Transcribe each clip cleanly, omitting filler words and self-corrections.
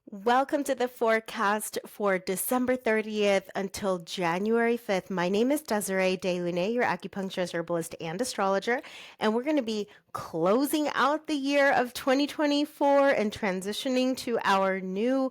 Welcome to the forecast for December 30th until January 5th. My name is Desiree Delune, your acupuncturist, herbalist, and astrologer, and we're going to be closing out the year of 2024 and transitioning to our new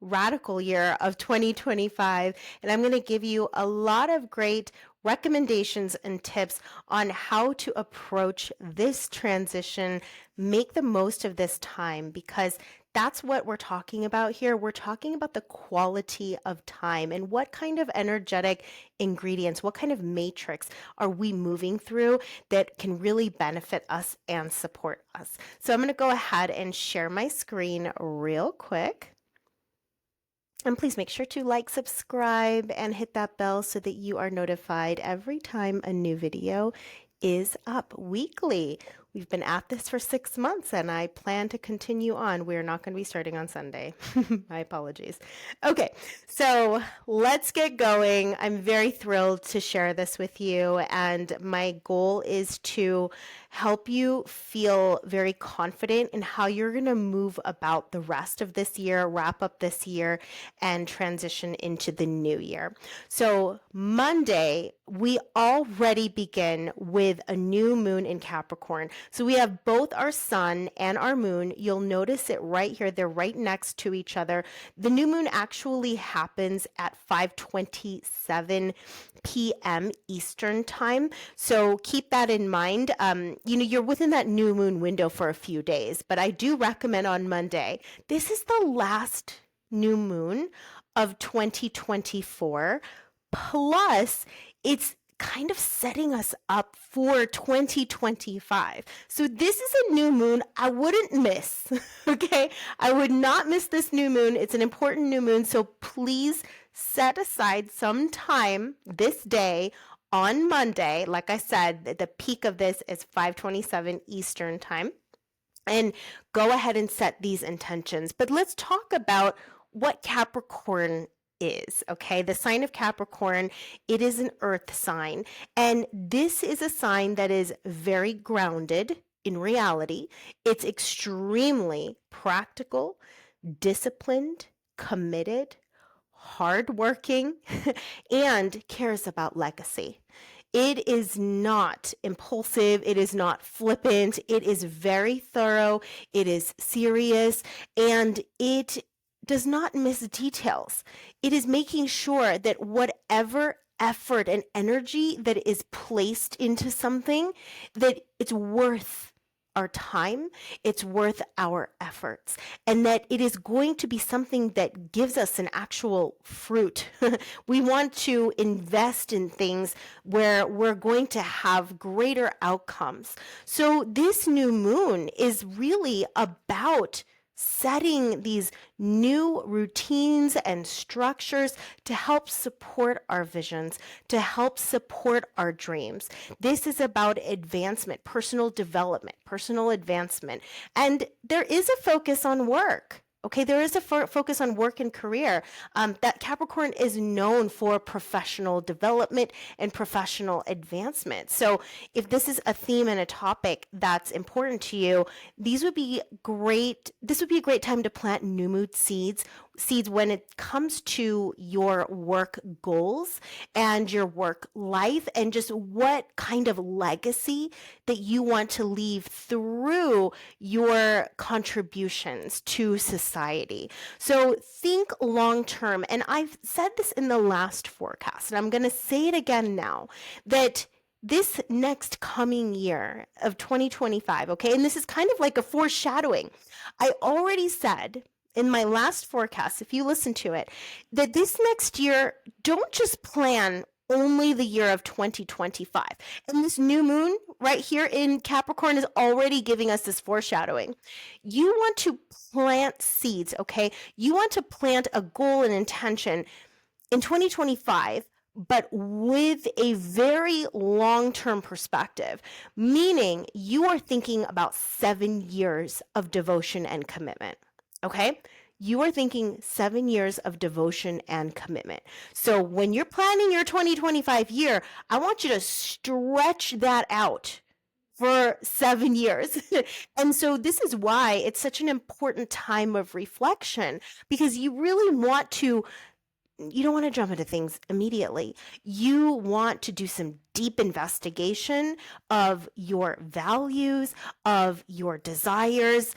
radical year of 2025. And I'm going to give you a lot of great recommendations and tips on how to approach this transition, make the most of this time, because that's what we're talking about here. We're talking about the quality of time and what kind of energetic ingredients, what kind of matrix are we moving through that can really benefit us and support us. So I'm going to go ahead and share my screen real quick. And please make sure to like, subscribe, and hit that bell so that you are notified every time a new video is up weekly. We've been at this for 6 months and I plan to continue on. We're not going to be starting on Sunday. My apologies. Okay, so let's get going. I'm very thrilled to share this with you, and my goal is to help you feel very confident in how you're going to move about the rest of this year, wrap up this year, and transition into the new year. So Monday, we already begin with a new moon in Capricorn. So we have both our sun and our moon. You'll notice it right here. They're right next to each other. The new moon actually happens at 5:27 p.m. Eastern time. So keep that in mind. You're within that new moon window for a few days, but I do recommend on Monday. This is the last new moon of 2024. Plus, it's kind of setting us up for 2025. So this is a new moon I wouldn't miss, okay? I would not miss this new moon. It's an important new moon, so please set aside some time this day on Monday. Like I said, the peak of this is 5:27 Eastern time. And go ahead and set these intentions. But let's talk about what Capricorn is, okay? The sign of Capricorn, it is an earth sign. And this is a sign that is very grounded in reality. It's extremely practical, disciplined, committed, hardworking, and cares about legacy. It is not impulsive. It is not flippant. It is very thorough. It is serious, and it does not miss details. It is making sure that whatever effort and energy that is placed into something, that it's worth our time, it's worth our efforts, and that it is going to be something that gives us an actual fruit. We want to invest in things where we're going to have greater outcomes. So this new moon is really about setting these new routines and structures to help support our visions, to help support our dreams. This is about advancement, personal development, personal advancement. And there is a focus on work. Okay, there is a focus on work and career. That Capricorn is known for professional development and professional advancement. So if this is a theme and a topic that's important to you, these would be great. This would be a great time to plant new mood seeds when it comes to your work goals and your work life, and just what kind of legacy that you want to leave through your contributions to society. So think long term. And I've said this in the last forecast, and I'm going to say it again now, that this next coming year of 2025, okay, and this is kind of like a foreshadowing. I already said in my last forecast, if you listen to it, that this next year, don't just plan only the year of 2025. And this new moon right here in Capricorn is already giving us this foreshadowing. You want to plant seeds, okay? You want to plant a goal and intention in 2025, but with a very long-term perspective, meaning you are thinking about 7 years of devotion and commitment. Okay? You are thinking 7 years of devotion and commitment. So when you're planning your 2025 year, I want you to stretch that out for 7 years. And so this is why it's such an important time of reflection, because you really want to, you don't want to jump into things immediately. You want to do some deep investigation of your values, of your desires,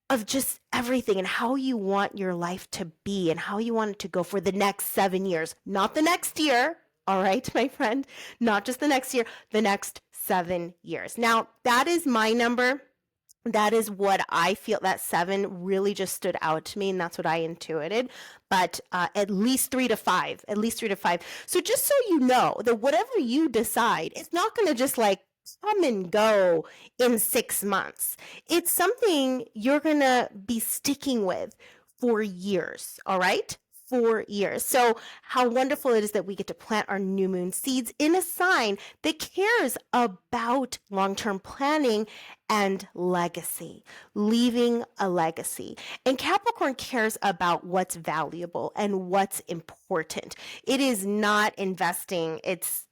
of just everything and how you want your life to be and how you want it to go for the next 7 years, not the next year. All right, my friend, not just the next year, the next 7 years. Now, that is my number. That is what I feel. That 7 really just stood out to me, and that's what I intuited. But at least 3 to 5, at least 3 to 5. So just so you know that whatever you decide, it's not going to just like come and go in 6 months. It's something you're going to be sticking with for years, all right? For years. So how wonderful it is that we get to plant our new moon seeds in a sign that cares about long-term planning and legacy, leaving a legacy. And Capricorn cares about what's valuable and what's important. It is not investing its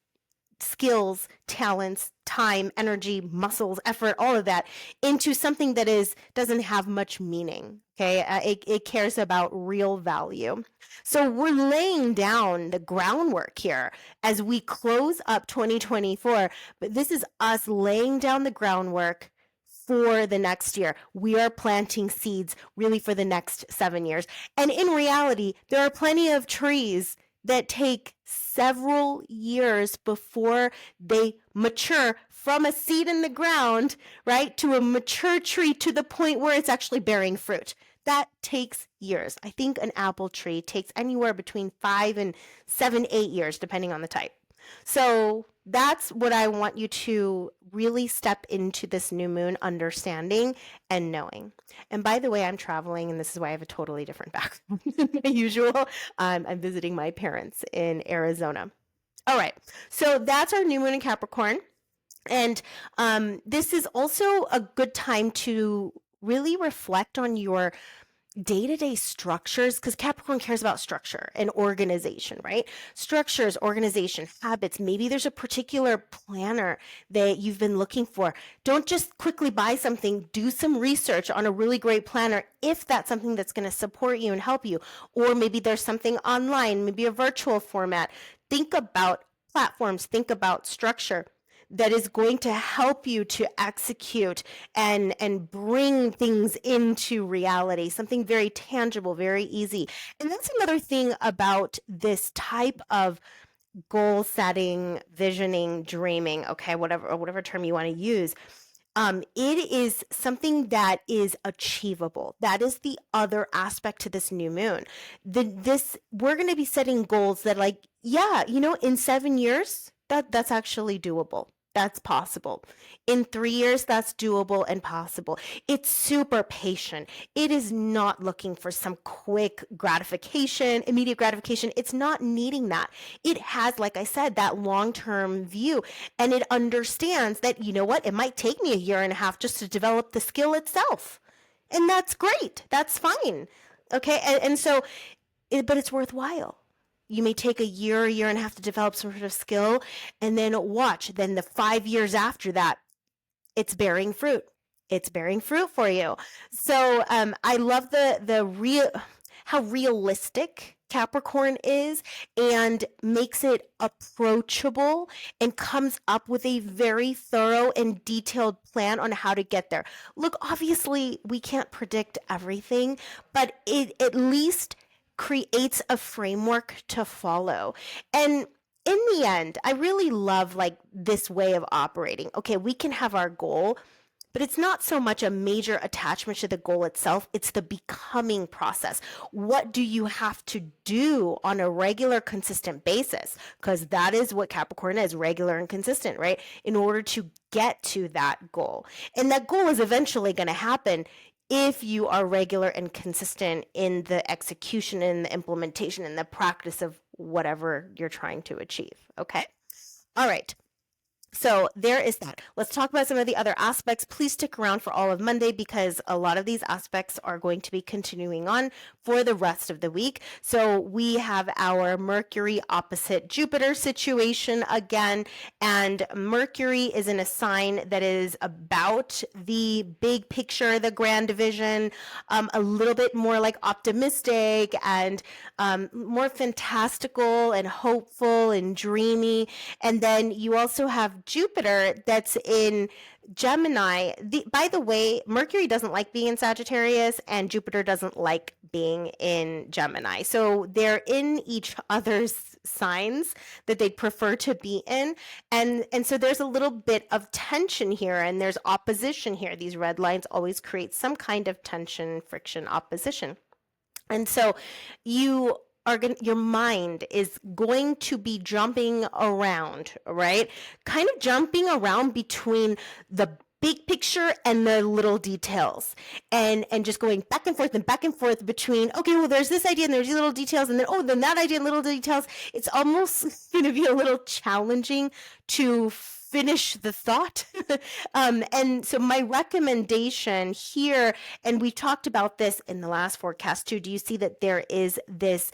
skills, talents, time, energy, muscles, effort, all of that into something that doesn't have much meaning. Okay, it cares about real value. So we're laying down the groundwork here as we close up 2024. But this is us laying down the groundwork for the next year. We are planting seeds really for the next 7 years. And in reality, there are plenty of trees that take several years before they mature from a seed in the ground, right, to a mature tree to the point where it's actually bearing fruit. That takes years. I think an apple tree takes anywhere between 5 and 7, 8 years, depending on the type. So that's what I want you to really step into this new moon understanding and knowing. And by the way, I'm traveling, and this is why I have a totally different background than my usual. I'm visiting my parents in Arizona. All right, so that's our new moon in Capricorn. And this is also a good time to really reflect on your day-to-day structures, because Capricorn cares about structure and organization, right? Structures, organization, habits. Maybe there's a particular planner that you've been looking for. Don't just quickly buy something. Do some research on a really great planner if that's something that's going to support you and help you. Or maybe there's something online, maybe a virtual format. Think about platforms. Think about structure that is going to help you to execute and bring things into reality, something very tangible, very easy. And that's another thing about this type of goal setting, visioning, dreaming, okay, whatever term you want to use. It is something that is achievable. That is the other aspect to this new moon. We're going to be setting goals that, like, yeah, in 7 years, that's actually doable. That's possible. In 3 years, that's doable and possible. It's super patient. It is not looking for some quick gratification, immediate gratification. It's not needing that. It has, like I said, that long-term view, and it understands that, you know what, it might take me a year and a half just to develop the skill itself. And that's great. That's fine. Okay. And so, but it's worthwhile. You may take a year and a half to develop some sort of skill, and then watch. Then the 5 years after that, it's bearing fruit. It's bearing fruit for you. So I love how realistic Capricorn is, and makes it approachable, and comes up with a very thorough and detailed plan on how to get there. Look, obviously, we can't predict everything, but it at least creates a framework to follow. And in the end, I really love like this way of operating. Okay, we can have our goal, but it's not so much a major attachment to the goal itself. It's the becoming process. What do you have to do on a regular, consistent basis? Because that is what Capricorn is, regular and consistent, right? In order to get to that goal. And that goal is eventually going to happen if you are regular and consistent in the execution and the implementation and the practice of whatever you're trying to achieve. Okay. All right. So there is that. Let's talk about some of the other aspects. Please stick around for all of Monday because a lot of these aspects are going to be continuing on for the rest of the week. So we have our Mercury opposite Jupiter situation again, and Mercury is in a sign that is about the big picture, the grand vision, a little bit more like optimistic and more fantastical and hopeful and dreamy. And then you also have Jupiter that's in Gemini. By the way, Mercury doesn't like being in Sagittarius and Jupiter doesn't like being in Gemini. So they're in each other's signs that they'd prefer to be in. And so there's a little bit of tension here and there's opposition here. These red lines always create some kind of tension, friction, opposition. And so you are going your mind is going to be jumping around, right? Kind of jumping around between the big picture and the little details and just going back and forth between, okay, well, there's this idea and there's these little details and then, oh, then that idea and little details. It's almost going to be a little challenging to finish the thought. And so my recommendation here, and we talked about this in the last forecast too, do you see that there is this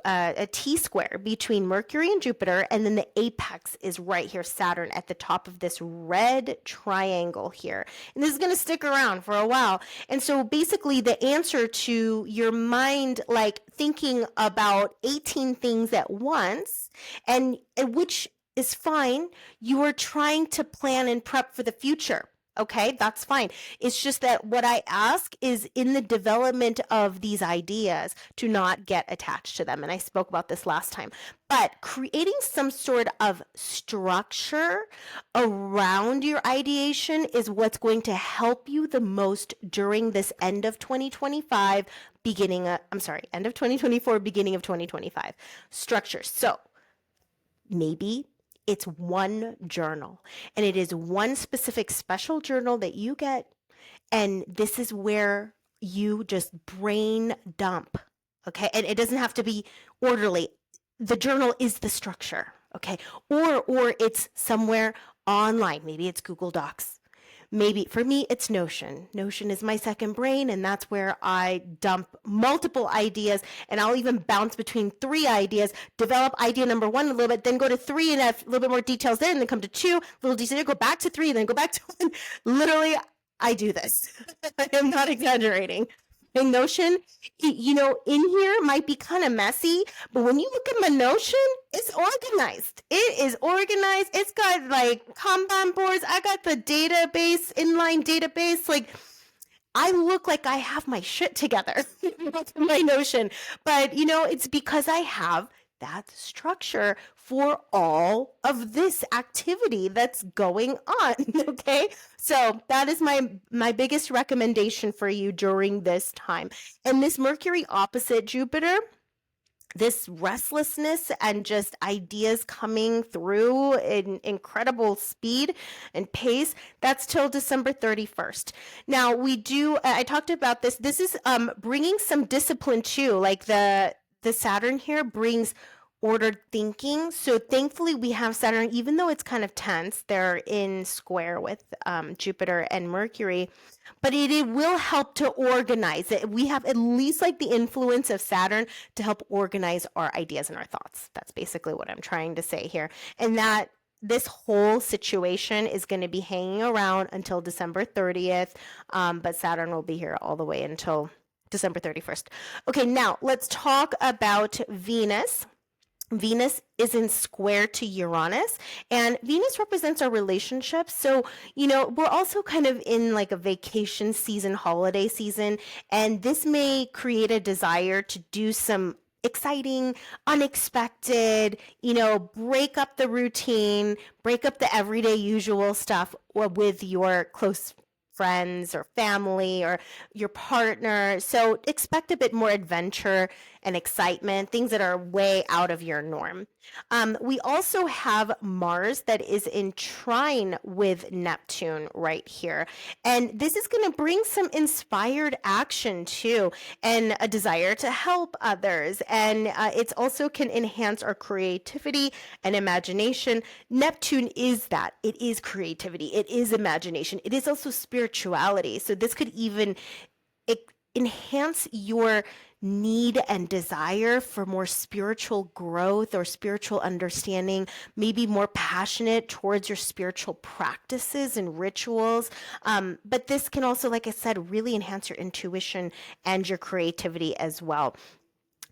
a T-square between Mercury and Jupiter, and then the apex is right here, Saturn, at the top of this red triangle here. And this is going to stick around for a while. And so basically the answer to your mind, like thinking about 18 things at once, and which is fine. You are trying to plan and prep for the future. Okay, that's fine. It's just that what I ask is in the development of these ideas to not get attached to them. And I spoke about this last time. But creating some sort of structure around your ideation is what's going to help you the most during this end of 2025, end of 2024, beginning of 2025. Structure. So maybe it's one journal and it is one specific special journal that you get. And this is where you just brain dump. Okay. And it doesn't have to be orderly. The journal is the structure. Okay. Or it's somewhere online. Maybe it's Google Docs. Maybe for me, it's Notion. Notion is my second brain, and that's where I dump multiple ideas, and I'll even bounce between 3 ideas, develop idea number 1 a little bit, then go to 3 and have a little bit more details there, and then come to 2, little details, go back to 3, then go back to 1. Literally, I do this. I am not exaggerating. In Notion, in here might be kind of messy, but when you look at my Notion, it's organized. It is organized. It's got like Kanban boards. I got the database, inline database. Like I look like I have my shit together with my Notion, but it's because I have that structure for all of this activity that's going on. Okay. So that is my biggest recommendation for you during this time. And this Mercury opposite Jupiter, this restlessness and just ideas coming through in incredible speed and pace, that's till December 31st. Now I talked about this. This is bringing some discipline too. Like the Saturn here brings ordered thinking. So thankfully we have Saturn, even though it's kind of tense, they're in square with Jupiter and Mercury, but it will help to organize it. We have at least like the influence of Saturn to help organize our ideas and our thoughts. That's basically what I'm trying to say here. And that this whole situation is going to be hanging around until December 30th, but Saturn will be here all the way until December 31st. Okay, now let's talk about Venus. Venus is in square to Uranus, and Venus represents our relationships. So, we're also kind of in like a vacation season, holiday season, and this may create a desire to do some exciting, unexpected, break up the routine, break up the everyday usual stuff with your close friends or family or your partner. So expect a bit more adventure and excitement, things that are way out of your norm. We also have Mars that is in trine with Neptune right here. And this is going to bring some inspired action too, and a desire to help others. And it also can enhance our creativity and imagination. Neptune is that. It is creativity. It is imagination. It is also spirituality. So this could even enhance your need and desire for more spiritual growth or spiritual understanding, maybe more passionate towards your spiritual practices and rituals. But this can also, like I said, really enhance your intuition and your creativity as well.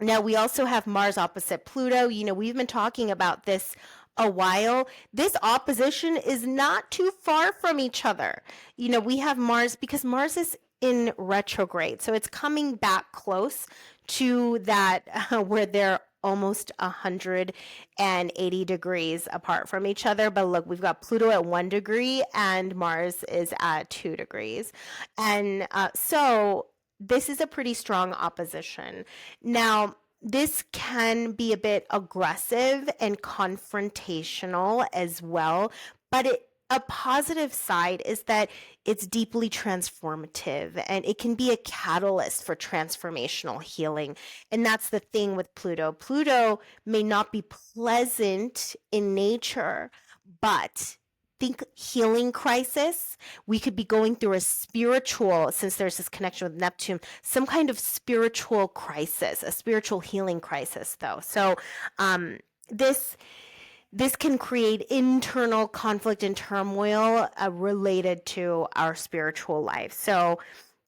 Now, we also have Mars opposite Pluto. You know, we've been talking about this a while. This opposition is not too far from each other. You know, we have Mars because Mars is in retrograde. So it's coming back close to that where they're almost 180 degrees apart from each other. But look, we've got Pluto at 1 degree and Mars is at 2 degrees. And so this is a pretty strong opposition. Now, this can be a bit aggressive and confrontational as well, but a positive side is that it's deeply transformative and it can be a catalyst for transformational healing. And that's the thing with Pluto. Pluto may not be pleasant in nature, but think healing crisis. We could be going through a spiritual, since there's this connection with Neptune, some kind of spiritual crisis, a spiritual healing crisis, though. So this can create internal conflict and turmoil related to our spiritual life. So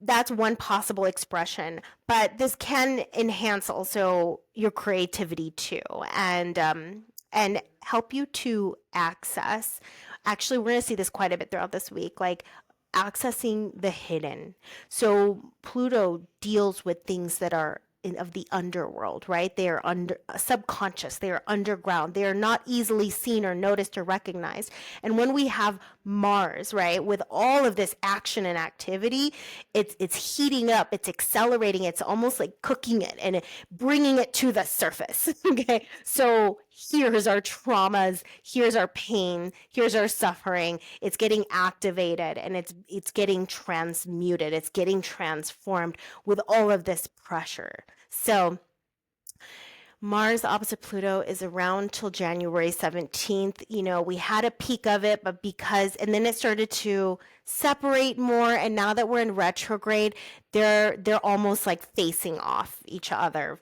that's one possible expression, but this can enhance also your creativity too, and help you to access. Actually, we're going to see this quite a bit throughout this week, like accessing the hidden. So Pluto deals with things that are of the underworld, right? They are subconscious, they are underground, they are not easily seen or noticed or recognized. And when we have Mars, right, with all of this action and activity, it's heating up, it's accelerating, it's almost like cooking it and bringing it to the surface. Okay, so here's our traumas, here's our pain, here's our suffering. It's getting activated and it's getting transmuted, it's getting transformed with all of this pressure. So Mars opposite Pluto is around till January 17th. You know, we had a peak of it, but and then it started to separate more. And now that we're in retrograde, they're almost like facing off each other,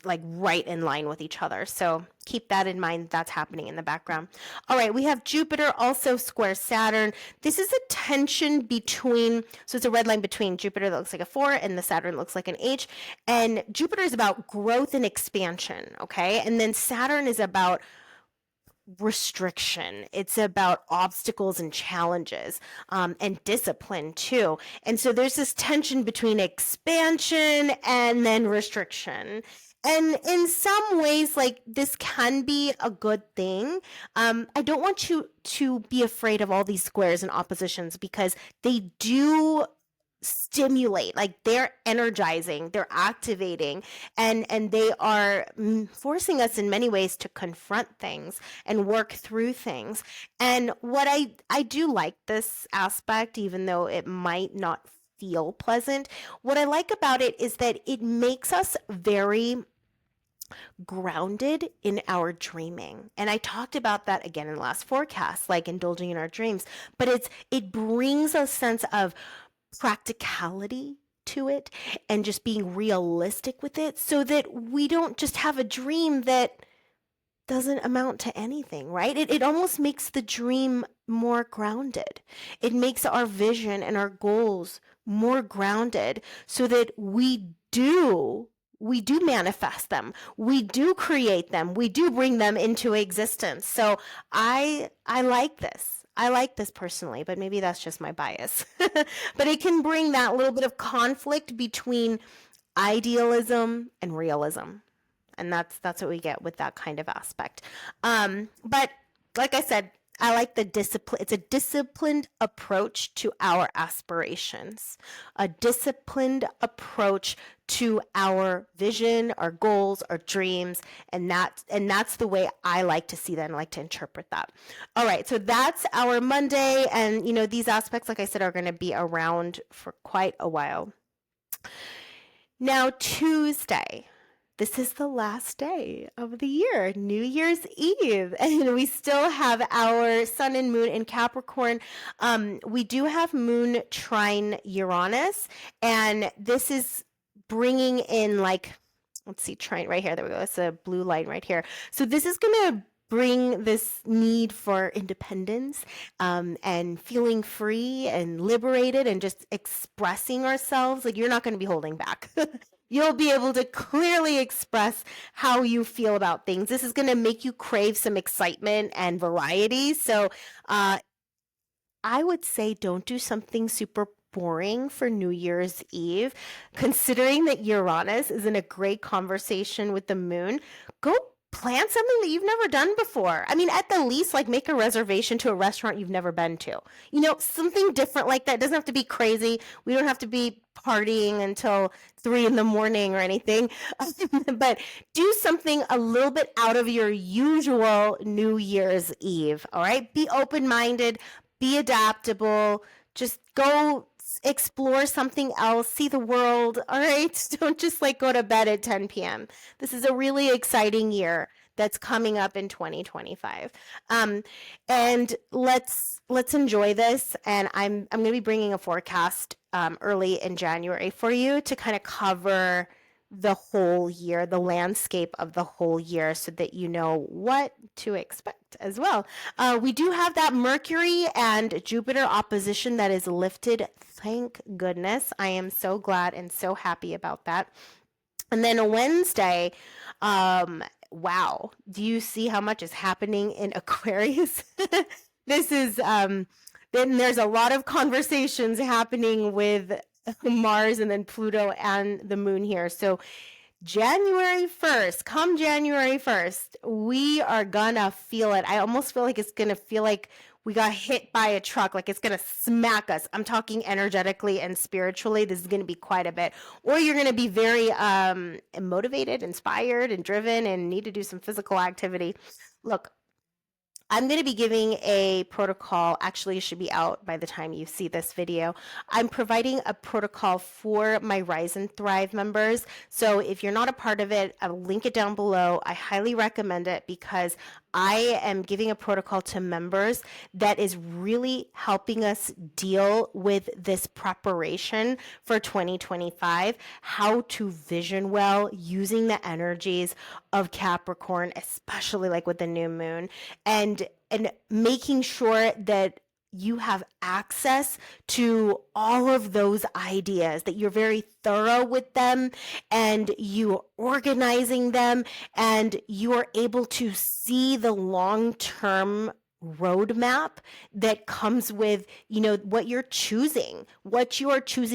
like right in line with each other. So keep that in mind. That's happening in the background. All right, we have Jupiter also square Saturn. This is a tension between, so it's a red line between Jupiter that looks like a 4 and the Saturn looks like an H. And Jupiter is about growth and expansion, okay? And then Saturn is about restriction. It's about obstacles and challenges, and discipline too. And so there's this tension between expansion and then restriction. And in some ways, like, this can be a good thing. I don't want you to be afraid of all these squares and oppositions because they do stimulate, like they're energizing, they're activating, and they are forcing us in many ways to confront things and work through things. And what I do like this aspect, even though it might not feel pleasant, what I like about it is that it makes us very grounded in our dreaming. And I talked about that again in the last forecast, like indulging in our dreams, but it brings a sense of practicality to it and just being realistic with it so that we don't just have a dream that doesn't amount to anything, right? It almost makes the dream more grounded. It makes our vision and our goals more grounded so that we do manifest them. We do create them. We do bring them into existence. So I like this. I like this personally, but maybe that's just my bias. But it can bring that little bit of conflict between idealism and realism. And that's what we get with that kind of aspect. But like I said, I like the discipline. It's a disciplined approach to our aspirations, a disciplined approach to our vision, our goals, our dreams, and that's the way I like to see that and like to interpret that. All right, so that's our Monday, and these aspects, like I said, are going to be around for quite a while. Now, Tuesday. This is the last day of the year, New Year's Eve, and we still have our sun and moon in Capricorn. We do have moon trine Uranus, and this is bringing in let's see, trine right here. There we go. It's a blue line right here. So this is going to bring this need for independence and feeling free and liberated and just expressing ourselves. Like, you're not going to be holding back. You'll be able to clearly express how you feel about things. This is going to make you crave some excitement and variety. So I would say don't do something super boring for New Year's Eve. Considering that Uranus is in a great conversation with the moon, go plan something that you've never done before. I mean, at the least, make a reservation to a restaurant you've never been to. Something different like that. It doesn't have to be crazy. We don't have to be partying until 3 in the morning or anything. But do something a little bit out of your usual New Year's Eve. All right? Be open-minded, be adaptable, just go explore something else, see the world. All right, don't just go to bed at 10 p.m. This is a really exciting year that's coming up in 2025, and let's enjoy this. And I'm going to be bringing a forecast early in January for you to kind of cover the whole year, the landscape of the whole year, so that you know what to expect as well. We do have that Mercury and Jupiter opposition that is lifted. Thank goodness. I am so glad and so happy about that. And then Wednesday, wow, do you see how much is happening in Aquarius? This is, then there's a lot of conversations happening with Mars and then Pluto and the moon here. So January 1st, come January 1st, we are gonna feel it. I almost feel like it's gonna feel like we got hit by a truck, like it's gonna smack us. I'm talking energetically and spiritually. This is gonna be quite a bit. Or you're gonna be very motivated, inspired, and driven and need to do some physical activity. Look, I'm going to be giving a protocol. Actually, it should be out by the time you see this video. I'm providing a protocol for my Rise and Thrive members. So if you're not a part of it, I'll link it down below. I highly recommend it because I am giving a protocol to members that is really helping us deal with this preparation for 2025, how to vision well using the energies of Capricorn, especially with the new moon, and making sure that you have access to all of those ideas, that you're very thorough with them and you're organizing them and you are able to see the long-term roadmap that comes with, what you're choosing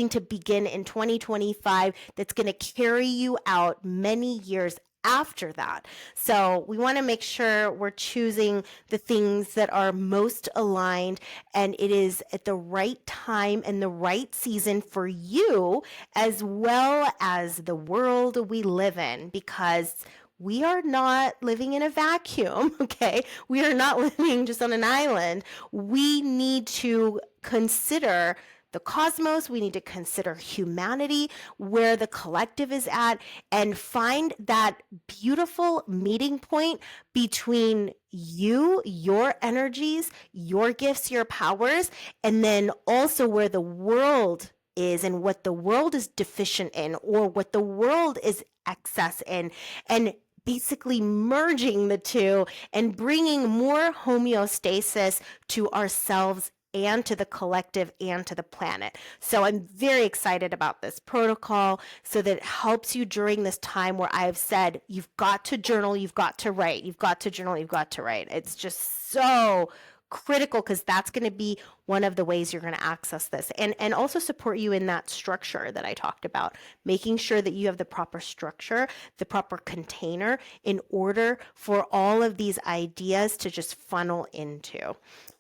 to begin in 2025 that's going to carry you out many years after that. So we want to make sure we're choosing the things that are most aligned and it is at the right time and the right season for you as well as the world we live in, because we are not living in a vacuum, okay? We are not living just on an island. We need to consider the cosmos, we need to consider humanity, where the collective is at, and find that beautiful meeting point between you, your energies, your gifts, your powers, and then also where the world is and what the world is deficient in or what the world is excess in, and basically merging the two and bringing more homeostasis to ourselves and to the collective and to the planet. So I'm very excited about this protocol so that it helps you during this time where I've said, you've got to journal, you've got to write, you've got to journal, you've got to write. It's just so critical because that's going to be one of the ways you're going to access this, and also support you in that structure that I talked about, making sure that you have the proper structure, the proper container in order for all of these ideas to just funnel into.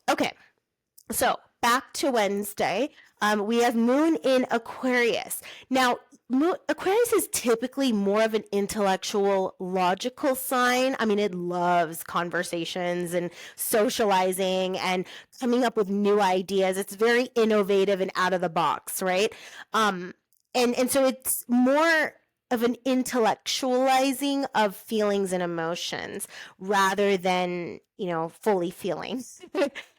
Okay, so back to Wednesday. We have Moon in Aquarius. Now, Aquarius is typically more of an intellectual, logical sign. I mean, it loves conversations and socializing and coming up with new ideas. It's very innovative and out of the box, right? And so it's more of an intellectualizing of feelings and emotions rather than, fully feeling.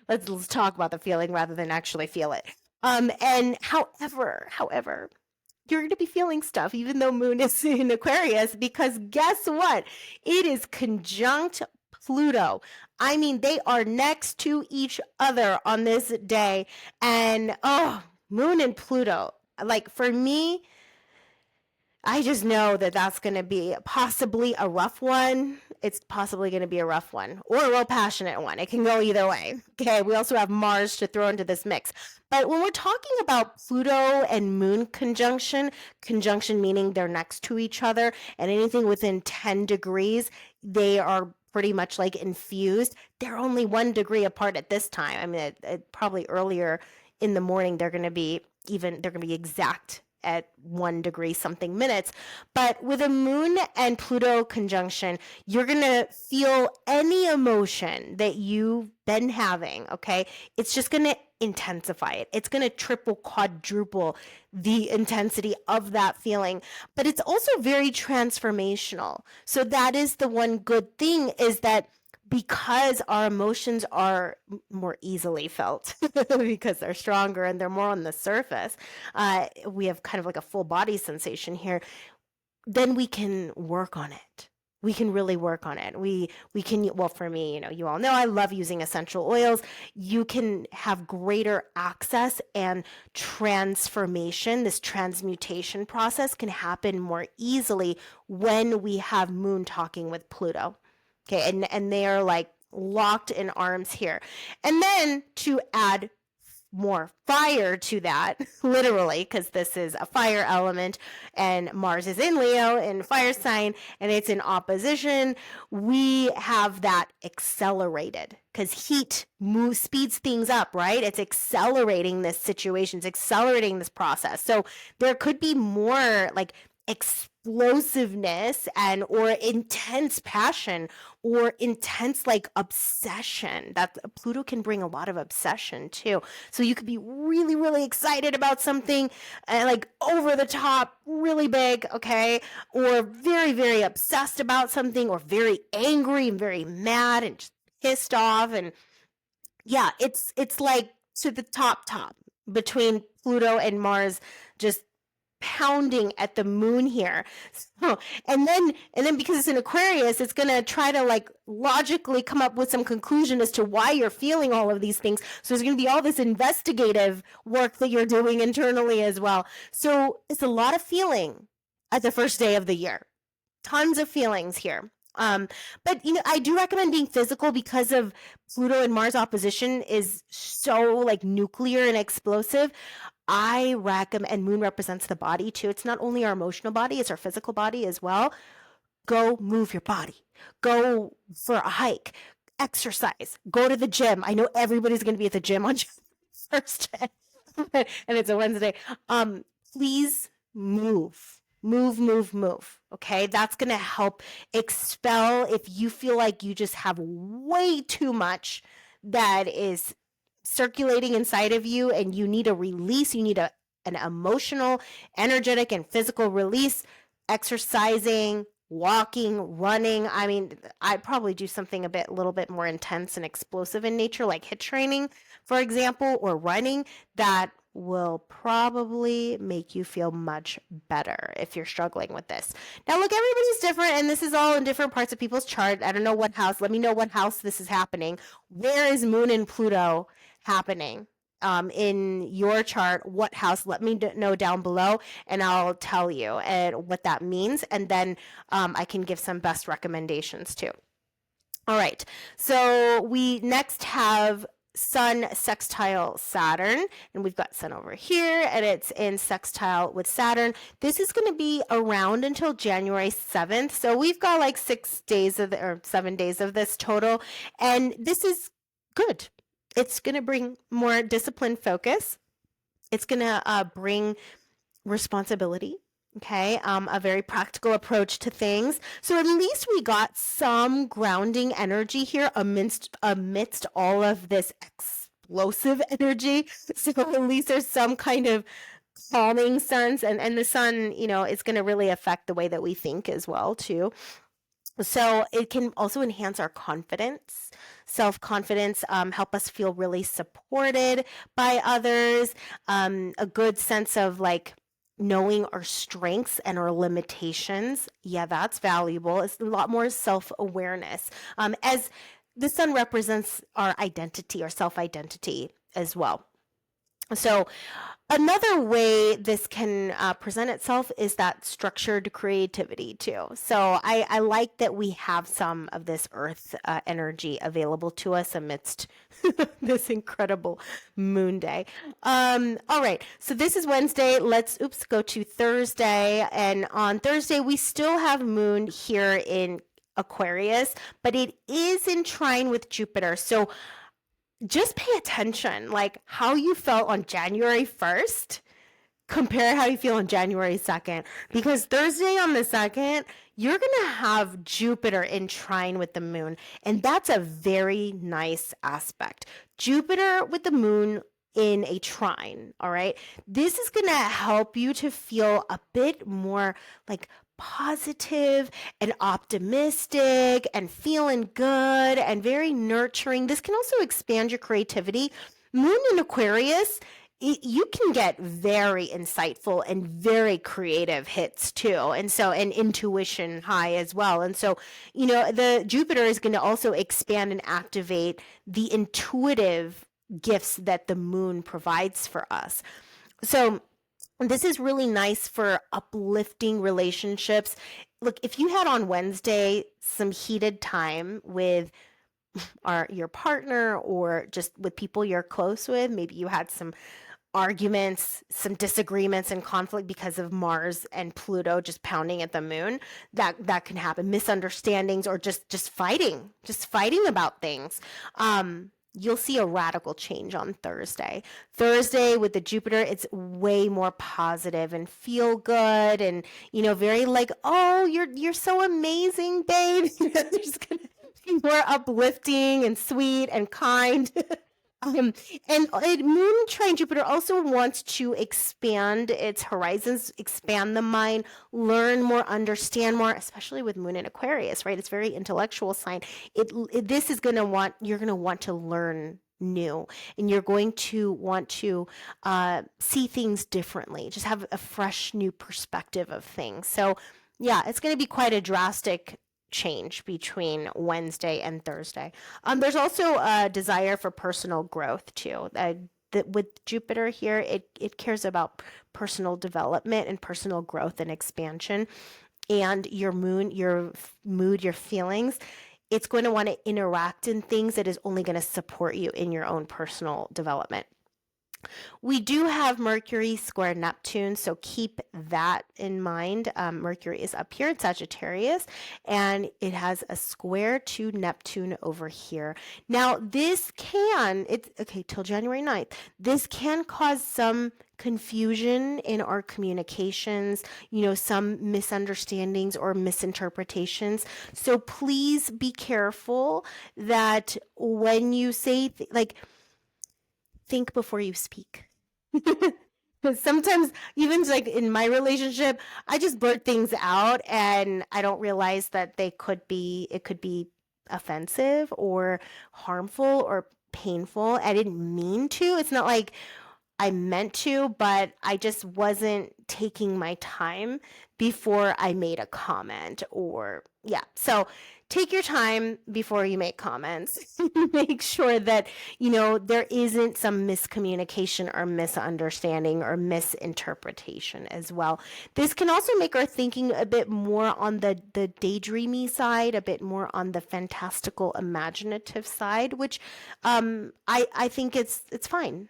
Let's talk about the feeling rather than actually feel it. And however, you're going to be feeling stuff even though Moon is in Aquarius, because guess what? It is conjunct Pluto. I mean, they are next to each other on this day. And Moon and Pluto, like for me, I just know that that's going to be possibly a rough one. It's possibly going to be a rough one or a real passionate one. It can go either way. Okay, we also have Mars to throw into this mix. But when we're talking about Pluto and Moon conjunction meaning they're next to each other, and anything within 10 degrees, they are pretty much like infused. They're only 1 degree apart at this time. I mean, probably earlier in the morning, they're going to be exact at 1 degree something minutes. But with a Moon and Pluto conjunction, you're going to feel any emotion that you've been having, okay? It's just going to intensify it. It's going to triple, quadruple the intensity of that feeling. But it's also very transformational. So that is the one good thing, is that because our emotions are more easily felt because they're stronger and they're more on the surface, we have kind of like a full body sensation here, then we can work on it. We can really work on it. We can, well, for me, you all know I love using essential oils. You can have greater access, and transformation, this transmutation process, can happen more easily when we have Moon talking with Pluto. Okay, and they are like locked in arms here. And then to add more fire to that, literally, because this is a fire element and Mars is in Leo, in fire sign, and it's in opposition, we have that accelerated, because heat speeds things up, right? It's accelerating this situation, it's accelerating this process. So there could be more like explosiveness and or intense passion or intense like obsession. That Pluto can bring a lot of obsession too. So you could be really, really excited about something, like over the top, really big, okay? Or very, very obsessed about something, or very angry and very mad and just pissed off. And yeah, it's like to the top between Pluto and Mars, just pounding at the Moon here. So, and then because it's in Aquarius, it's going to try to like logically come up with some conclusion as to why you're feeling all of these things. So there's going to be all this investigative work that you're doing internally as well. So it's a lot of feeling at the first day of the year. Tons of feelings here. But I do recommend being physical, because of Pluto and Mars opposition is so like nuclear and explosive. I recommend, and Moon represents the body too. It's not only our emotional body, it's our physical body as well. Go move your body. Go for a hike. Exercise. Go to the gym. I know everybody's going to be at the gym on January 1st, and it's a Wednesday. Please move. Move. Okay, that's going to help expel if you feel like you just have way too much that is circulating inside of you and you need a release. You need an emotional, energetic, and physical release. Exercising, walking, running. I mean, I'd probably do something a little bit more intense and explosive in nature, like HIIT training, for example, or running. That will probably make you feel much better if you're struggling with this. Now, look, everybody's different, and this is all in different parts of people's chart. I don't know what house. Let me know what house this is happening. Where is Moon and Pluto happening in your chart? What house? Let me know down below, and I'll tell you and what that means, and then I can give some best recommendations too. All right, so we next have Sun sextile Saturn, and we've got Sun over here, and it's in sextile with Saturn. This is going to be around until January 7th, so we've got like 6 days or 7 days of this total, and this is good. It's going to bring more discipline focus. It's going to bring responsibility. Okay, a very practical approach to things. So at least we got some grounding energy here amidst all of this explosive energy. So at least there's some kind of calming sense, and the sun, is going to really affect the way that we think as well too. So it can also enhance our confidence, self-confidence, help us feel really supported by others, a good sense of like knowing our strengths and our limitations. Yeah, that's valuable. It's a lot more self-awareness, as the sun represents our identity, our self-identity as well. So another way this can present itself is that structured creativity too. So I like that we have some of this earth energy available to us amidst this incredible moon day. All right, so this is Wednesday. Let's go to Thursday. And on Thursday, we still have moon here in Aquarius, but it is in trine with Jupiter. So just pay attention, like how you felt on January 1st, compare how you feel on January 2nd, because Thursday on the 2nd, you're going to have Jupiter in trine with the moon, and that's a very nice aspect. Jupiter with the moon in a trine, all right? This is going to help you to feel a bit more like positive and optimistic and feeling good and very nurturing. This can also expand your creativity. Moon in Aquarius, you can get very insightful and very creative hits too. And intuition high as well. And so, the Jupiter is going to also expand and activate the intuitive gifts that the moon provides for us. So this is really nice for uplifting relationships. Look, if you had on Wednesday some heated time with your partner or just with people you're close with, maybe you had some arguments, some disagreements and conflict because of Mars and Pluto just pounding at the moon, that can happen. Misunderstandings or just fighting about things. You'll see a radical change on Thursday. Thursday with the Jupiter, it's way more positive and feel good and, very like, oh, you're so amazing, babe. They're just gonna be more uplifting and sweet and kind. And Moon trine Jupiter also wants to expand its horizons, expand the mind, learn more, understand more, especially with Moon in Aquarius, right? It's very intellectual sign. This is you're gonna want to learn new, and you're going to want to see things differently, just have a fresh new perspective of things. So yeah, it's going to be quite a drastic change between Wednesday and Thursday. There's also a desire for personal growth too. With Jupiter here, it cares about personal development and personal growth and expansion. And your moon, your mood, your feelings, it's going to want to interact in things that is only going to support you in your own personal development. We do have Mercury square Neptune, so keep that in mind. Mercury is up here in Sagittarius, and it has a square to Neptune over here. Now, till January 9th. This can cause some confusion in our communications, some misunderstandings or misinterpretations. So please be careful that when you say, think before you speak. Because sometimes, even like in my relationship, I just blurt things out and I don't realize that it could be offensive or harmful or painful. I didn't mean to. It's not like I meant to, but I just wasn't taking my time before I made a comment, or yeah. So take your time before you make comments. Make sure that, there isn't some miscommunication or misunderstanding or misinterpretation as well. This can also make our thinking a bit more on the daydreamy side, a bit more on the fantastical, imaginative side, which I think it's fine.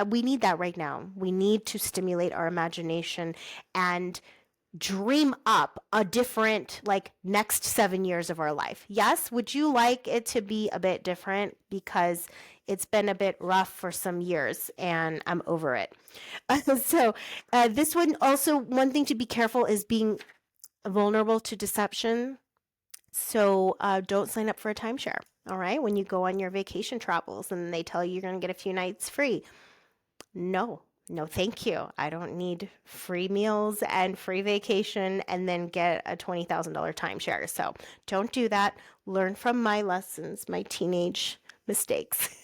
We need that right now. We need to stimulate our imagination and dream up a different, like, next 7 years of our life. Yes, would you like it to be a bit different? Because it's been a bit rough for some years and I'm over it. So this one also, one thing to be careful is being vulnerable to deception. So don't sign up for a timeshare. All right, when you go on your vacation travels and they tell you you're going to get a few nights free. No, no, thank you. I don't need free meals and free vacation and then get a $20,000 timeshare. So don't do that. Learn from my lessons, my teenage mistakes.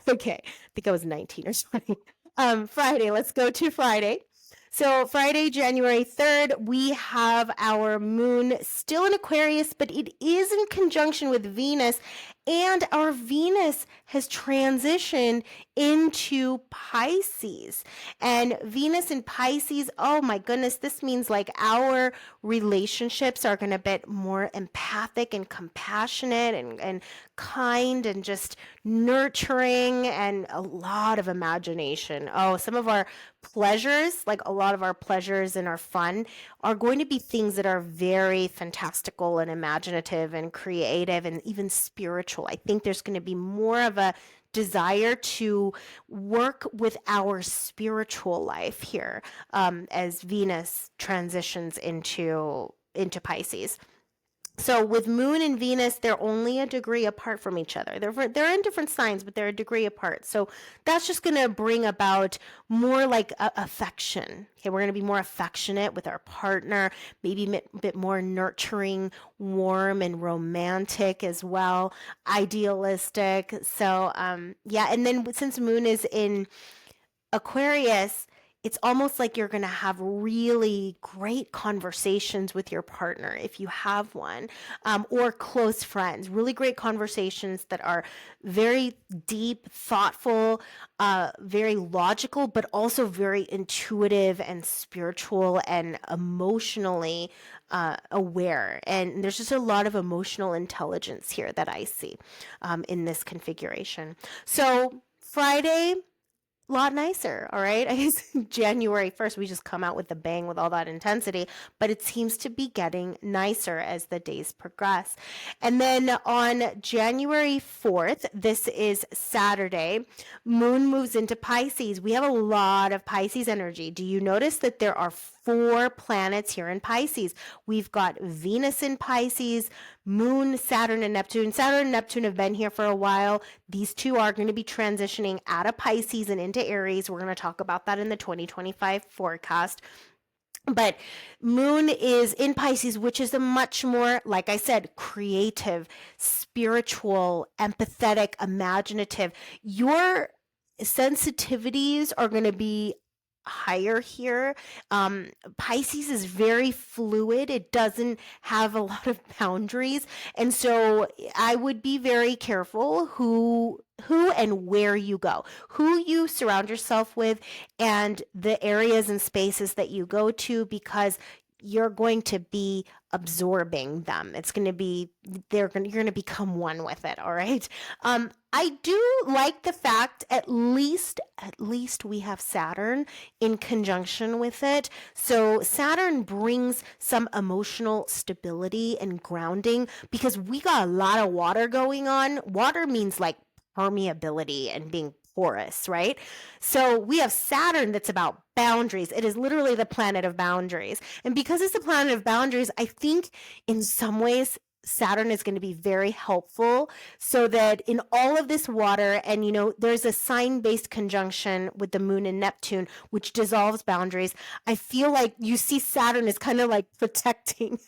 Okay, I think I was 19 or 20. Friday, let's go to Friday. So Friday, January 3rd, we have our moon still in Aquarius, but it is in conjunction with Venus, and our Venus has transitioned into Pisces. And Venus in Pisces, oh my goodness, this means like our relationships are going to be more empathic and compassionate and kind and just nurturing and a lot of imagination. Oh, some of our pleasures, like a lot of our pleasures and our fun, are going to be things that are very fantastical and imaginative and creative and even spiritual. I think there's going to be more of a desire to work with our spiritual life here as Venus transitions into Pisces. So with Moon and Venus, they're only a degree apart from each other. They're in different signs, but they're a degree apart. So that's just going to bring about more like affection. Okay, we're going to be more affectionate with our partner, maybe a bit more nurturing, warm, and romantic as well, idealistic. So yeah, and then since Moon is in Aquarius, it's almost like you're going to have really great conversations with your partner if you have one, or close friends, really great conversations that are very deep, thoughtful, very logical, but also very intuitive and spiritual and emotionally aware. And there's just a lot of emotional intelligence here that I see in this configuration. So Friday, lot nicer, all right? I guess January 1st, we just come out with a bang with all that intensity, but it seems to be getting nicer as the days progress. And then on January 4th, this is Saturday, Moon moves into Pisces. We have a lot of Pisces energy. Do you notice that there are 4 planets here in Pisces? We've got Venus in Pisces, Moon, Saturn, and Neptune. Saturn and Neptune have been here for a while. These two are going to be transitioning out of Pisces and into Aries. We're going to talk about that in the 2025 forecast. But Moon is in Pisces, which is a much more, like I said, creative, spiritual, empathetic, imaginative. Your sensitivities are going to be higher here. Pisces is very fluid. It doesn't have a lot of boundaries. And so I would be very careful who and where you go, who you surround yourself with, and the areas and spaces that you go to, because you're going to be absorbing them. It's going to be, you're going to become one with it. All right. I do like the fact at least we have Saturn in conjunction with it. So Saturn brings some emotional stability and grounding, because we got a lot of water going on. Water means like permeability and being porous, right? So we have Saturn that's about boundaries. It is literally the planet of boundaries. And because it's the planet of boundaries, I think in some ways Saturn is going to be very helpful, so that in all of this water, and there's a sign-based conjunction with the Moon and Neptune, which dissolves boundaries. I feel like you see Saturn is kind of like protecting,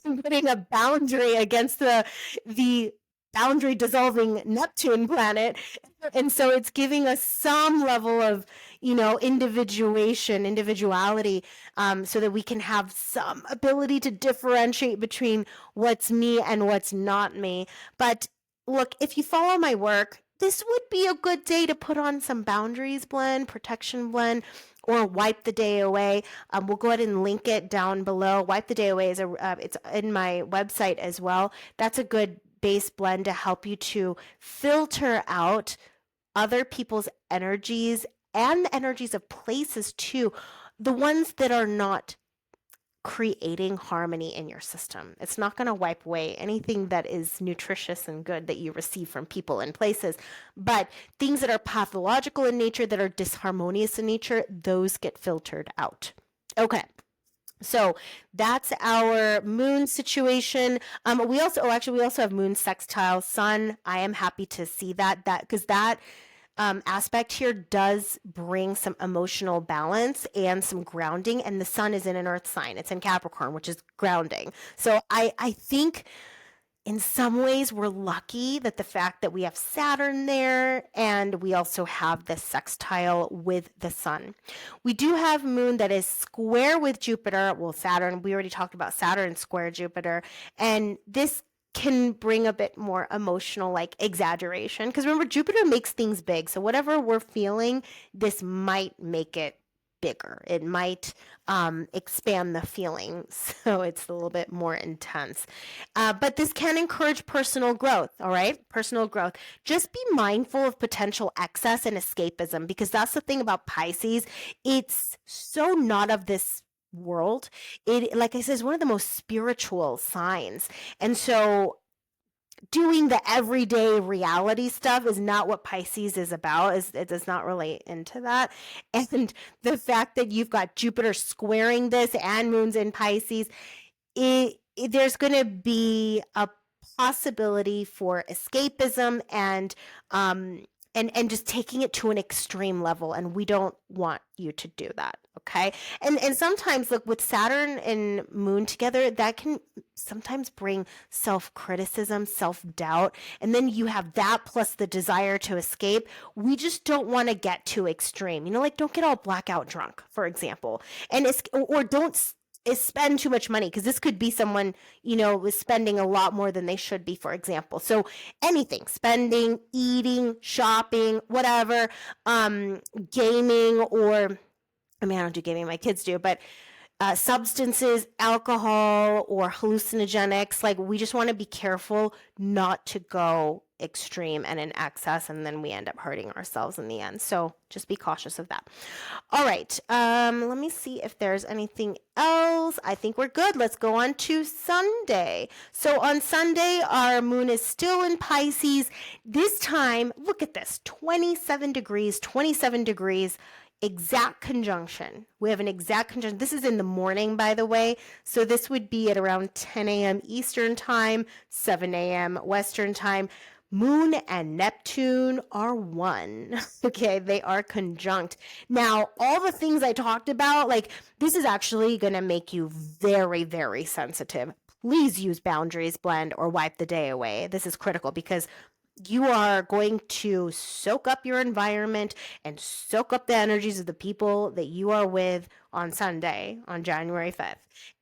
putting a boundary against the boundary dissolving Neptune planet. And so it's giving us some level of, individuality, so that we can have some ability to differentiate between what's me and what's not me. But look, if you follow my work, this would be a good day to put on some boundaries blend, protection blend, or wipe the day away. We'll go ahead and link it down below. Wipe the day away is it's in my website as well. That's a good base blend to help you to filter out other people's energies and the energies of places too, the ones that are not creating harmony in your system. It's not going to wipe away anything that is nutritious and good that you receive from people and places, but things that are pathological in nature, that are disharmonious in nature, those get filtered out. Okay. So that's our moon situation. We also have moon sextile sun. I am happy to see that because that aspect here does bring some emotional balance and some grounding. And the sun is in an earth sign. It's in Capricorn, which is grounding. So I think in some ways we're lucky that the fact that we have Saturn there, and we also have this sextile with the sun. We do have moon that is square with Jupiter. Well, Saturn, we already talked about Saturn square Jupiter, and this can bring a bit more emotional like exaggeration, because remember, Jupiter makes things big. So whatever we're feeling, this might make it bigger. It might expand the feeling, so it's a little bit more intense. But this can encourage personal growth, all right? Personal growth. Just be mindful of potential excess and escapism, because that's the thing about Pisces. It's so not of this world. It, like I said, is one of the most spiritual signs. And so doing the everyday reality stuff is not what Pisces is about. It does not relate into that. And the fact that you've got Jupiter squaring this and moon's in Pisces, there's going to be a possibility for escapism and just taking it to an extreme level, and we don't want you to do that, okay? And sometimes, look, with Saturn and Moon together, that can sometimes bring self-criticism, self-doubt, and then you have that plus the desire to escape. We just don't want to get too extreme, like don't get all blackout drunk, for example, or don't spend too much money, because this could be someone is spending a lot more than they should be, for example. So anything, spending, eating, shopping, whatever, gaming, or I don't do gaming, my kids do, but substances, alcohol, or hallucinogenics, like we just want to be careful not to go extreme and in excess, and then we end up hurting ourselves in the end. So just be cautious of that. All right, let me see if there's anything else. I think we're good. Let's go on to Sunday. So on Sunday, our moon is still in Pisces. This time, look at this, 27 degrees, exact conjunction. We have an exact conjunction. This is in the morning, by the way. So this would be at around 10 a.m. Eastern time, 7 a.m. Western time. Moon and Neptune are one. Okay, they are conjunct. Now, all the things I talked about, like this is actually going to make you very, very sensitive. Please use boundaries blend or wipe the day away. This is critical, because you are going to soak up your environment and soak up the energies of the people that you are with on Sunday, on January 5th.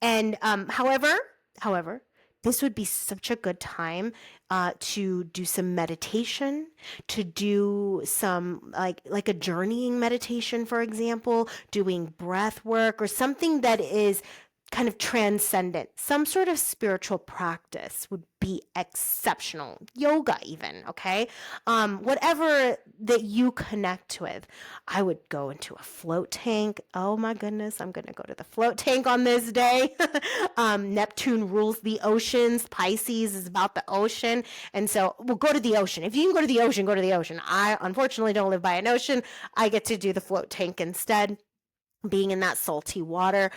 And however, this would be such a good time to do some meditation, to do some like a journeying meditation, for example, doing breath work or something that is kind of transcendent. Some sort of spiritual practice would be exceptional. Yoga even, okay? Whatever that you connect with. I would go into a float tank. Oh my goodness, I'm going to go to the float tank on this day. Neptune rules the oceans. Pisces is about the ocean. And so we'll go to the ocean. If you can go to the ocean, go to the ocean. I unfortunately don't live by an ocean. I get to do the float tank instead, being in that salty water.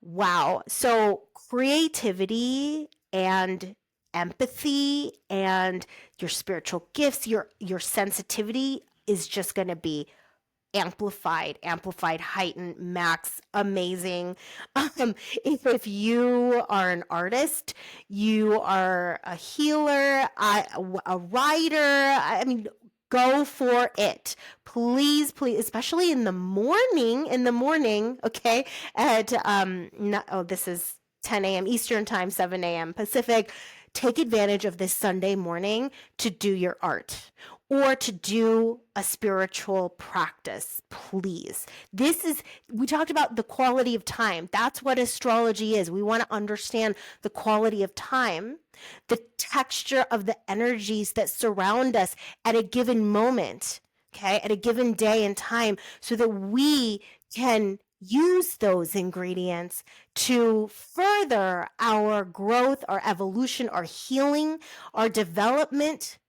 Wow. So creativity and empathy and your spiritual gifts, your sensitivity is just going to be amplified, heightened, max, amazing. If you are an artist, you are a healer, a writer, Go for it. Please, please, especially in the morning, okay? At, this is 10 a.m. Eastern time, 7 a.m. Pacific. Take advantage of this Sunday morning to do your art or to do a spiritual practice, please. We talked about the quality of time. That's what astrology is. We want to understand the quality of time, the texture of the energies that surround us at a given moment, okay, at a given day and time, so that we can use those ingredients to further our growth, our evolution, our healing, our development.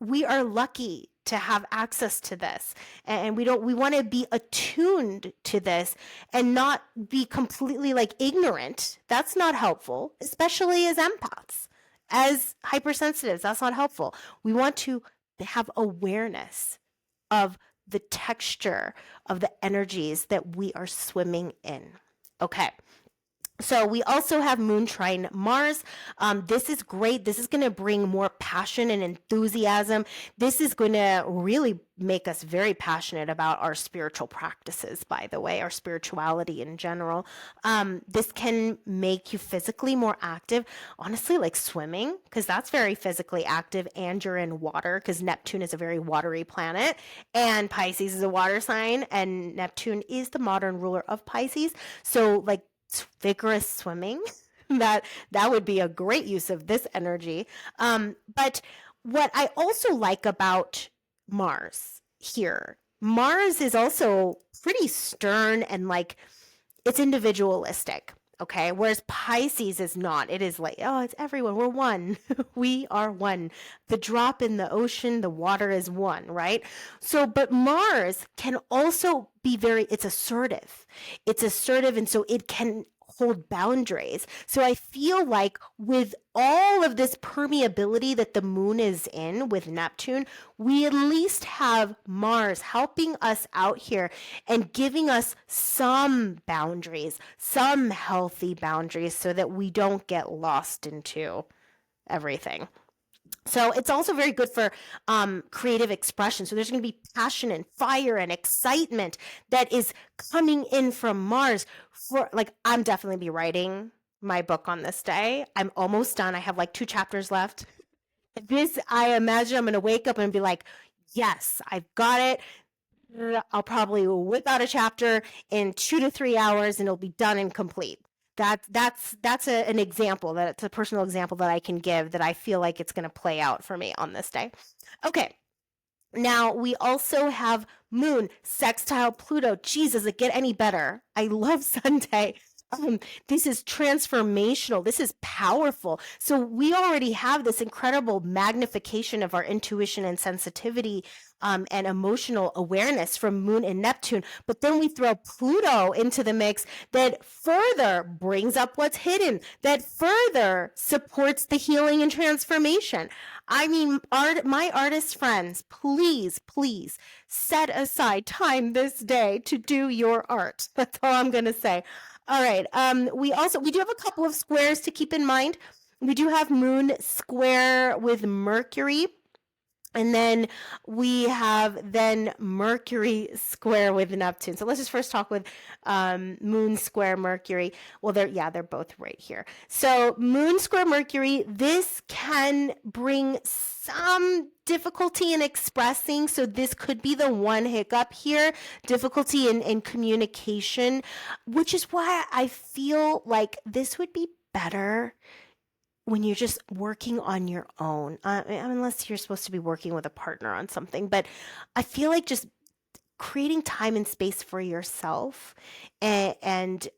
We are lucky to have access to this, and we want to be attuned to this and not be completely like ignorant. That's not helpful, especially as empaths, as hypersensitives. That's not helpful. We want to have awareness of the texture of the energies that we are swimming in. Okay. So we also have Moon trine Mars. This is great. This is going to bring more passion and enthusiasm. This is going to really make us very passionate about our spiritual practices, by the way, our spirituality in general. This can make you physically more active, honestly, like swimming, because that's very physically active, and you're in water, because Neptune is a very watery planet, and Pisces is a water sign, and Neptune is the modern ruler of Pisces. So like vigorous swimming, that would be a great use of this energy. But what I also like about Mars here, Mars is also pretty stern and like it's individualistic. Okay. Whereas Pisces is not. It is like, oh, it's everyone. We're one. We are one. The drop in the ocean, the water is one, right? So, but Mars can also be it's assertive. It's assertive. And so it can hold boundaries. So I feel like with all of this permeability that the moon is in with Neptune, we at least have Mars helping us out here and giving us some boundaries, some healthy boundaries, so that we don't get lost into everything. So it's also very good for creative expression. So there's going to be passion and fire and excitement that is coming in from Mars. For like, I'm definitely be writing my book on this day. I'm almost done. I have like 2 chapters left. I imagine I'm going to wake up and be like, yes, I've got it. I'll probably whip out a chapter in 2 to 3 hours and it'll be done and complete. That's an example, that's a personal example that I can give that I feel like it's going to play out for me on this day. Okay. Now we also have Moon sextile Pluto. Jesus, does it get any better? I love Sunday. This is transformational. This is powerful. So we already have this incredible magnification of our intuition and sensitivity and emotional awareness from Moon and Neptune. But then we throw Pluto into the mix that further brings up what's hidden, that further supports the healing and transformation. I mean, my artist friends, please set aside time this day to do your art. That's all I'm going to say. All right. We do have a couple of squares to keep in mind. We do have Moon square with Mercury. And then we have Mercury square with Neptune. So let's just first talk with Moon square Mercury. Well, they're both right here. So Moon square Mercury, this can bring some difficulty in expressing. So this could be the one hiccup here, difficulty in communication, which is why I feel like this would be better when you're just working on your own, unless you're supposed to be working with a partner on something. But I feel like just creating time and space for yourself and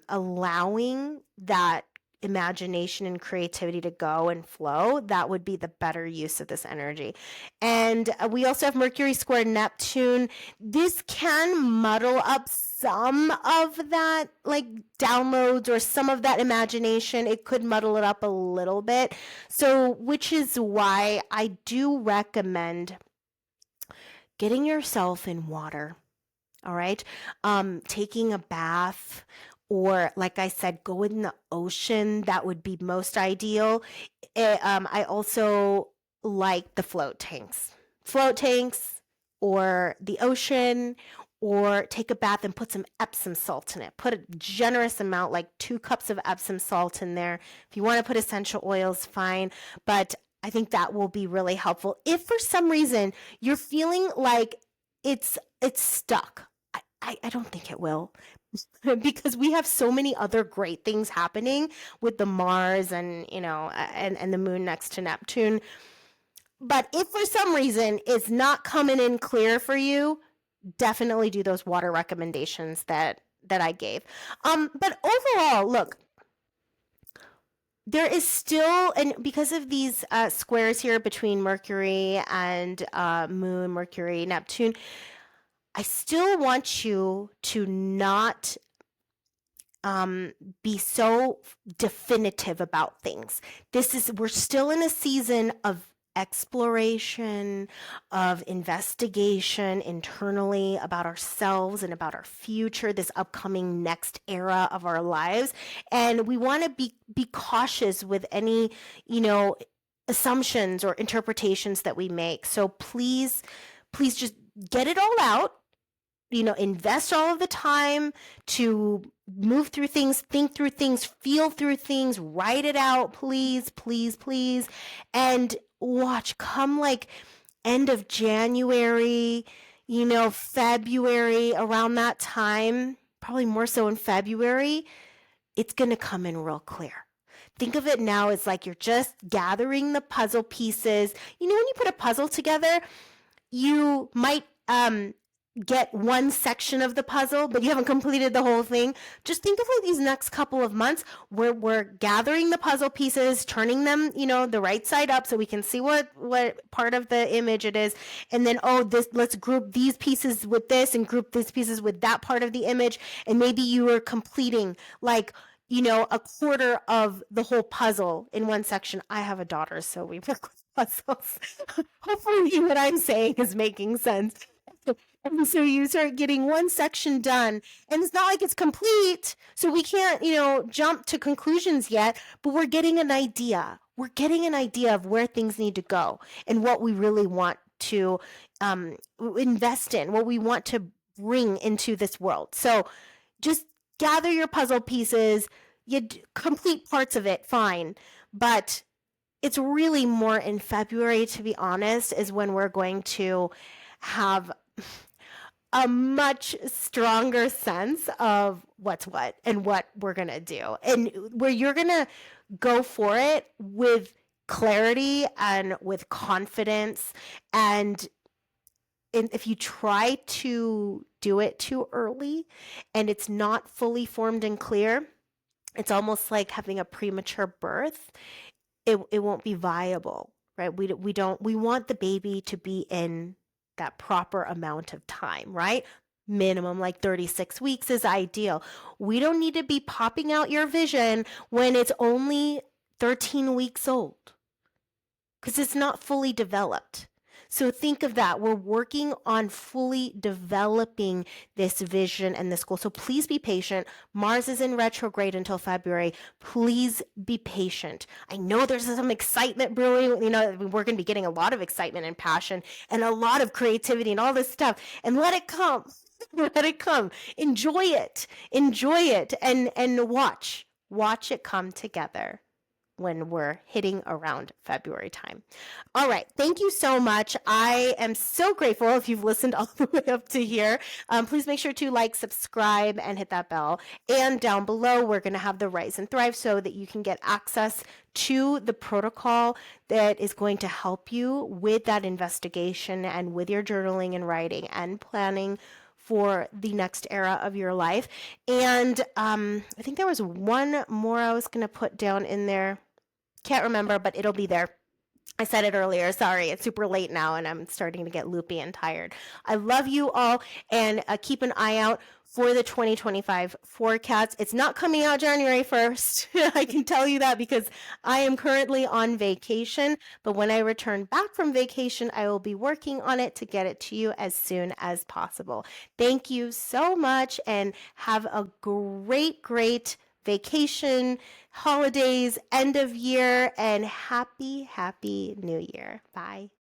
allowing that imagination and creativity to go and flow, that would be the better use of this energy. And we also have Mercury square Neptune. This can muddle up some of that like downloads or some of that imagination. It could muddle it up a little bit. So, which is why I do recommend getting yourself in water. All right. Taking a bath, or like I said, go in the ocean. That would be most ideal. I also like the float tanks. float tanks or the ocean, or take a bath and put some Epsom salt in it. Put a generous amount, like 2 cups of Epsom salt in there. If you want to put essential oils, fine. But I think that will be really helpful. If for some reason you're feeling like it's stuck, I don't think it will. Because we have so many other great things happening with the Mars and and the moon next to Neptune. But if for some reason it's not coming in clear for you, definitely do those water recommendations that I gave. But overall, look, there is still, and because of these squares here between Mercury and Moon, Mercury, Neptune, I still want you to not be so definitive about things. We're still in a season of exploration, of investigation internally about ourselves and about our future, this upcoming next era of our lives. And we want to be cautious with any, assumptions or interpretations that we make. So please just get it all out. Invest all of the time to move through things, think through things, feel through things, write it out, please, please, please. And watch, come like end of January, February, around that time, probably more so in February, it's going to come in real clear. Think of it now as like you're just gathering the puzzle pieces. When you put a puzzle together, you might get one section of the puzzle, but you haven't completed the whole thing. Just think of like these next couple of months where we're gathering the puzzle pieces, turning them, the right side up so we can see what part of the image it is. And then, let's group these pieces with this and group these pieces with that part of the image. And maybe you are completing like, a quarter of the whole puzzle in one section. I have a daughter, so we work with puzzles. Hopefully what I'm saying is making sense. And so you start getting one section done, and it's not like it's complete, so we can't, jump to conclusions yet, but we're getting an idea. We're getting an idea of where things need to go and what we really want to invest in, what we want to bring into this world. So just gather your puzzle pieces, you complete parts of it, fine, but it's really more in February, to be honest, is when we're going to have a much stronger sense of what's what and what we're going to do, and where you're going to go for it with clarity and with confidence. And if you try to do it too early and it's not fully formed and clear, it's almost like having a premature birth. It won't be viable, right? We want the baby to be in that proper amount of time, right? Minimum like 36 weeks is ideal. We don't need to be popping out your vision when it's only 13 weeks old, because it's not fully developed. So think of that. We're working on fully developing this vision and this goal. So please be patient. Mars is in retrograde until February. Please be patient. I know there's some excitement brewing. We're going to be getting a lot of excitement and passion and a lot of creativity and all this stuff. And let it come. Let it come. Enjoy it. Enjoy it. And watch it come together when we're hitting around February time. All right. Thank you so much. I am so grateful if you've listened all the way up to here. Please make sure to like, subscribe, and hit that bell. And down below, we're going to have the Rise and Thrive so that you can get access to the protocol that is going to help you with that investigation and with your journaling and writing and planning for the next era of your life. And I think there was one more I was going to put down in there. Can't remember, but it'll be there. I said it earlier. Sorry, it's super late now and I'm starting to get loopy and tired. I love you all, and keep an eye out for the 2025 forecast. It's not coming out January 1st. I can tell you that because I am currently on vacation. But when I return back from vacation, I will be working on it to get it to you as soon as possible. Thank you so much and have a great vacation, holidays, end of year, and happy new year. Bye.